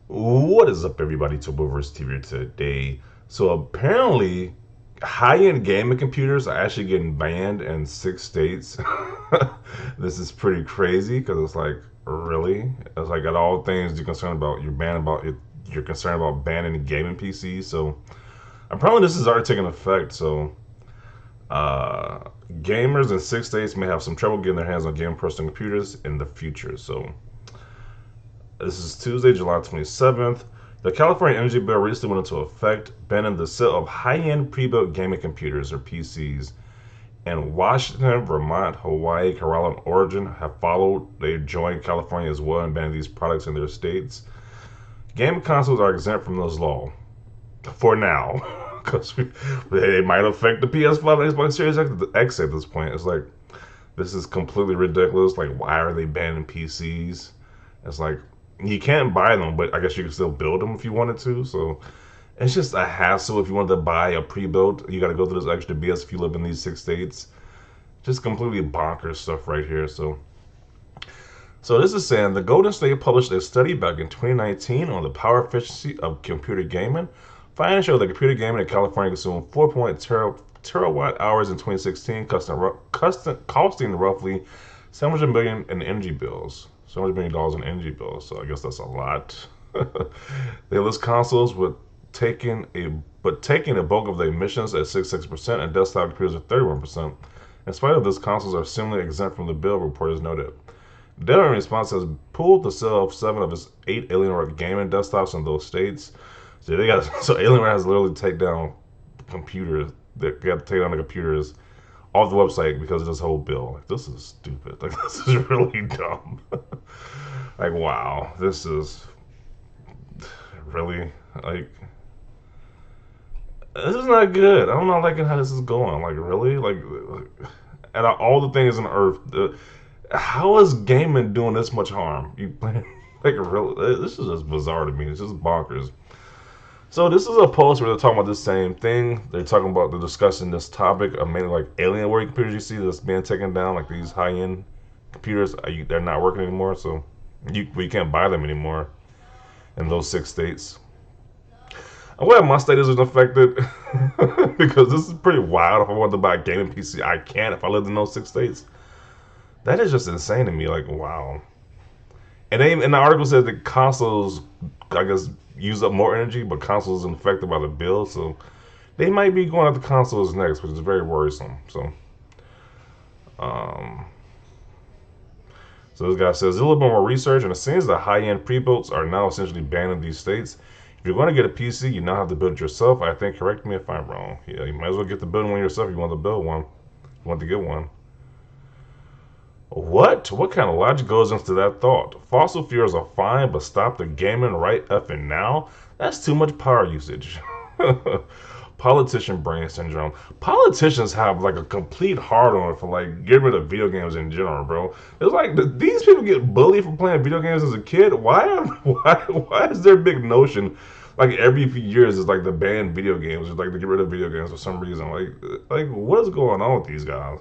What is up, everybody? To Movers TV today. So apparently, high-end gaming computers are actually getting banned in 6 states. This is pretty crazy because it's like, really? It's like at all things you're concerned about, you're concerned about banning gaming PCs. So apparently, this is already taking effect. So uh, gamers in 6 states may have some trouble getting their hands on gaming personal computers in the future. So this is Tuesday, July 27th. The California Energy Bill recently went into effect, banning the sale of high-end pre-built gaming computers or PCs. And Washington, Vermont, Hawaii, Kerala, and Oregon have followed. They joined California as well in banning these products in their states. Gaming consoles are exempt from this law for now, because they might affect the PS5 and Xbox Series X at this point. It's like this is completely ridiculous. Like, why are they banning PCs? It's like you can't buy them, but I guess you can still build them if you wanted to. So it's just a hassle if you wanted to buy a pre-built. You got to go through this extra BS if you live in these 6 states. Just completely bonkers stuff right here. So this is saying the Golden State published a study back in 2019 on the power efficiency of computer gaming. Findings show that computer gaming in California consumed 4.0 terawatt hours in 2016, costing roughly 700 million in energy bills. $700 million in energy bills. So I guess that's a lot. They list consoles with taking a bulk of the emissions at 66% and desktop computers at 31%. In spite of this, consoles are similarly exempt from the bill, reporters noted. Dell in response has pulled the sale of 7 of its 8 Alienware gaming desktops in those states. So Alienware has literally take down computers. They got to take down the computers off the website because of this whole bill. Like, this is stupid. Like, this is really dumb. Like, wow, this is really like this is not good. I'm not liking how this is going. Like, really, out of all the things on earth, how is gaming doing this much harm? You like really? This is just bizarre to me. It's just bonkers. So this is a post where they're talking about the same thing. They're discussing this topic of mainly like Alienware computers you see that's being taken down, like these high-end computers. They're not working anymore, so we can't buy them anymore in those 6 states. I'm glad my state isn't affected because this is pretty wild. If I wanted to buy a gaming PC, I can if I lived in those 6 states. That is just insane to me. Like, wow. And the article said that consoles, I guess, use up more energy, but consoles isn't affected by the bill. So they might be going after consoles next, which is very worrisome. Um, so this guy says a little bit more research, and it seems that high-end pre-builts are now essentially banned in these states. If you're going to get a PC, you now have to build it yourself. I think, correct me if I'm wrong. Yeah, you might as well get the building one yourself if you want to build one. You want to get one. What? What kind of logic goes into that thought? Fossil fuels are fine, but stop the gaming right effing now? That's too much power usage. Politician brain syndrome. Politicians have like a complete hard on for like getting rid of video games in general, bro. It's like these people get bullied for playing video games as a kid. Why is their big notion like every few years is like the ban video games or like to get rid of video games for some reason? Like what is going on with these guys?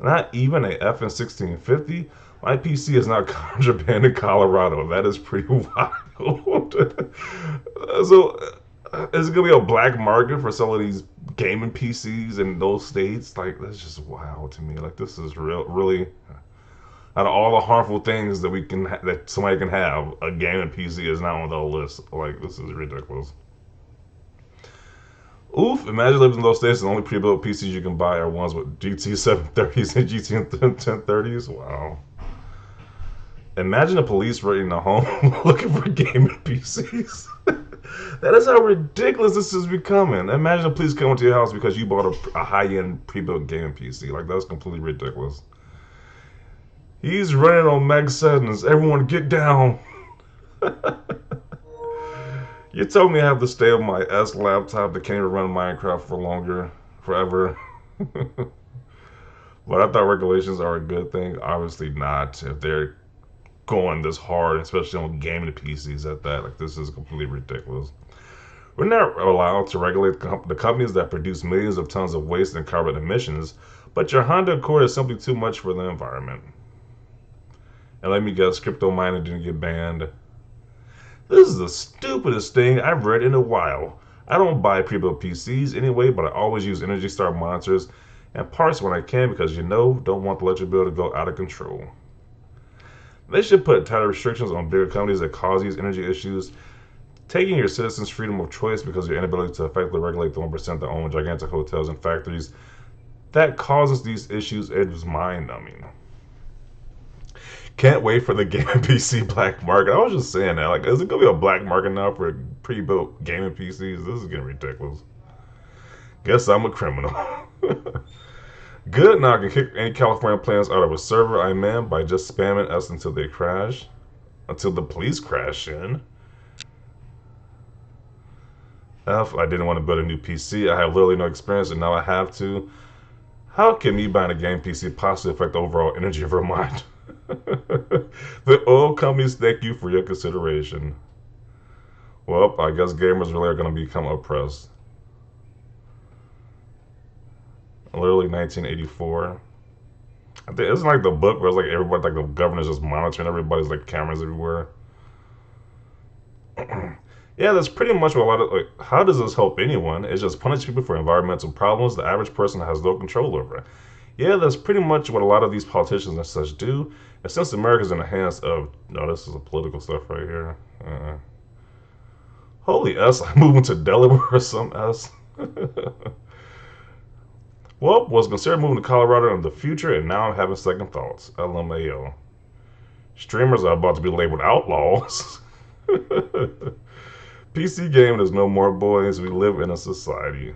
Not even a FN 1650. My PC is not contraband in Colorado. That is pretty wild. So, is it gonna be a black market for some of these gaming PCs in those states? Like, that's just wild to me. Like, this is really out of all the harmful things that that somebody can have, a gaming PC is not on the list. Like, this is ridiculous. Oof, imagine living in those states and the only pre-built PCs you can buy are ones with GT 730s and GT 1030s. Wow. Imagine the police raiding a home looking for gaming PCs. That is how ridiculous this is becoming. Imagine the police coming to your house because you bought a high-end pre-built gaming PC. Like, that's completely ridiculous. He's running on max settings. Everyone get down. You told me I have to stay on my S laptop that can't even run Minecraft for forever. But I thought regulations are a good thing. Obviously not if they're going this hard, especially on gaming PCs at that. Like, this is completely ridiculous. We're not allowed to regulate the companies that produce millions of tons of waste and carbon emissions, but your Honda Accord is simply too much for the environment. And let me guess, crypto mining didn't get banned. This is the stupidest thing I've read in a while. I don't buy pre-built PCs anyway, but I always use Energy Star monitors and parts when I can because don't want the electric bill to go out of control. They should put tighter restrictions on bigger companies that cause these energy issues. Taking your citizens' freedom of choice because of your inability to effectively regulate the 1% that own gigantic hotels and factories that causes these issues is mind-numbing. Can't wait for the gaming PC black market. I was just saying that. Like, is it gonna be a black market now for pre-built gaming PCs? This is getting ridiculous. Guess I'm a criminal. Good, now I can kick any California plans out of a server I'm in by just spamming us until they crash. Until the police crash in. F, I didn't want to build a new PC. I have literally no experience and now I have to. How can me buying a game PC possibly affect the overall energy of her mind? The oil companies thank you for your consideration. Well, I guess gamers really are going to become oppressed. Literally 1984. I think it's like the book where it's like everybody, like the governor's just monitoring everybody's like cameras everywhere. Yeah, that's pretty much what a lot of like. How does this help anyone? It's just punish people for environmental problems the average person has no control over. Yeah, that's pretty much what a lot of these politicians and such do. And since America's in the hands of, no, this is a political stuff right here. Holy S, I'm moving to Delaware or some S. Well, was considered moving to Colorado in the future, and now I'm having second thoughts. LMAO. Streamers are about to be labeled outlaws. PC gaming is no more, boys. We live in a society.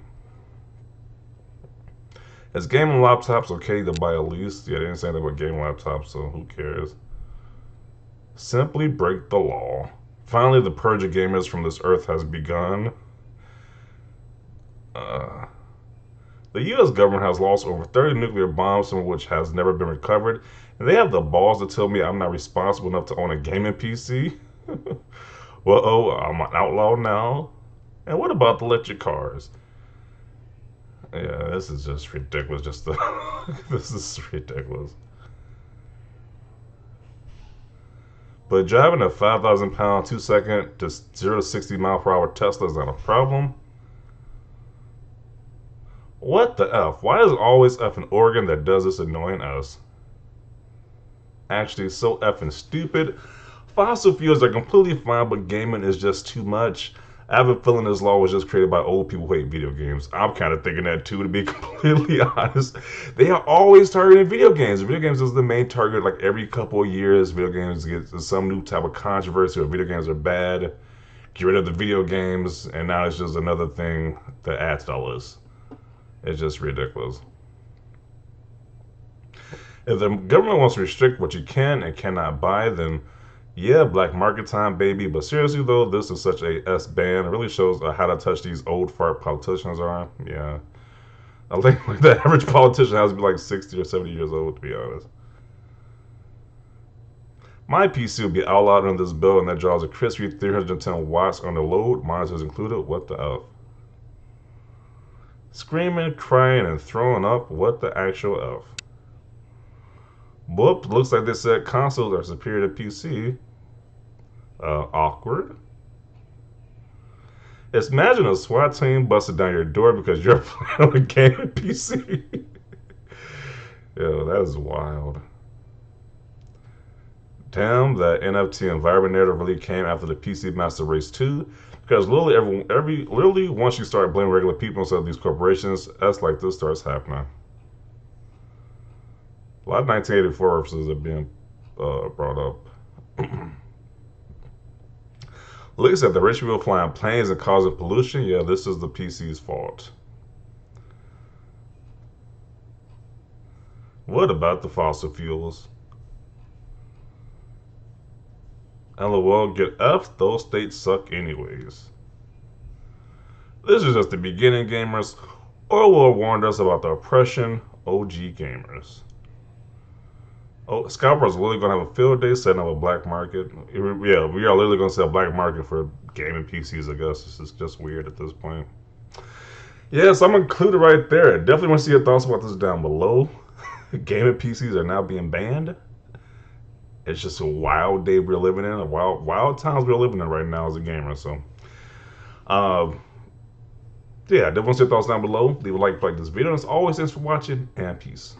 Is gaming laptops okay to buy at least? Yeah, they didn't say anything about gaming laptops, so who cares? Simply break the law. Finally, the purge of gamers from this earth has begun. The U.S. government has lost over 30 nuclear bombs, some of which has never been recovered, and they have the balls to tell me I'm not responsible enough to own a gaming PC? Well, I'm an outlaw now. And what about the electric cars? Yeah, this is just ridiculous. This is ridiculous. But driving a 5,000 pound 2-second to 0 to 60 mile per hour Tesla is not a problem. What the F? Why is it always F in Oregon that does this annoying us? Actually, so effing stupid. Fossil fuels are completely fine, but gaming is just too much. I have a feeling this law was just created by old people who hate video games. I'm kind of thinking that too, to be completely honest. They are always targeting video games. Video games is the main target. Like every couple of years, video games get some new type of controversy or video games are bad. Get rid of the video games, and now it's just another thing to add to all this. It's just ridiculous. If the government wants to restrict what you can and cannot buy, then yeah, black market time, baby. But seriously, though, this is such a S ban. It really shows how to touch these old fart politicians are. Yeah. I think like, the average politician has to be like 60 or 70 years old, to be honest. My PC will be outlawed under this bill, and that draws a crispy 310 watts on the load, monitors included. What the F? Screaming, crying, and throwing up. What the actual F? Whoop, looks like they said consoles are superior to PC. Awkward. Just imagine a SWAT team busted down your door because you're playing on a gaming PC. Yo, that is wild. Damn, that NFT environment narrative really came after the PC Master Race 2. Because literally, once you start blaming regular people instead of these corporations, that's like this starts happening. A lot of 1984 references are being brought up. Looks at the rich people flying planes and causing pollution. Yeah, this is the PC's fault. What about the fossil fuels? LOL, get F, those states suck anyways. This is just the beginning, gamers. Orwell warned us about the oppression, OG gamers. Oh, scalpers are literally going to have a field day setting up a black market. Yeah, we are literally going to set a black market for gaming PCs, I guess. This is just weird at this point. Yeah, so I'm included right there. Definitely want to see your thoughts about this down below. Gaming PCs are now being banned. It's just a wild day we're living in, a wild times we're living in right now as a gamer. So, uh, yeah, definitely want your thoughts down below. Leave a like this video. As always, thanks for watching, and peace.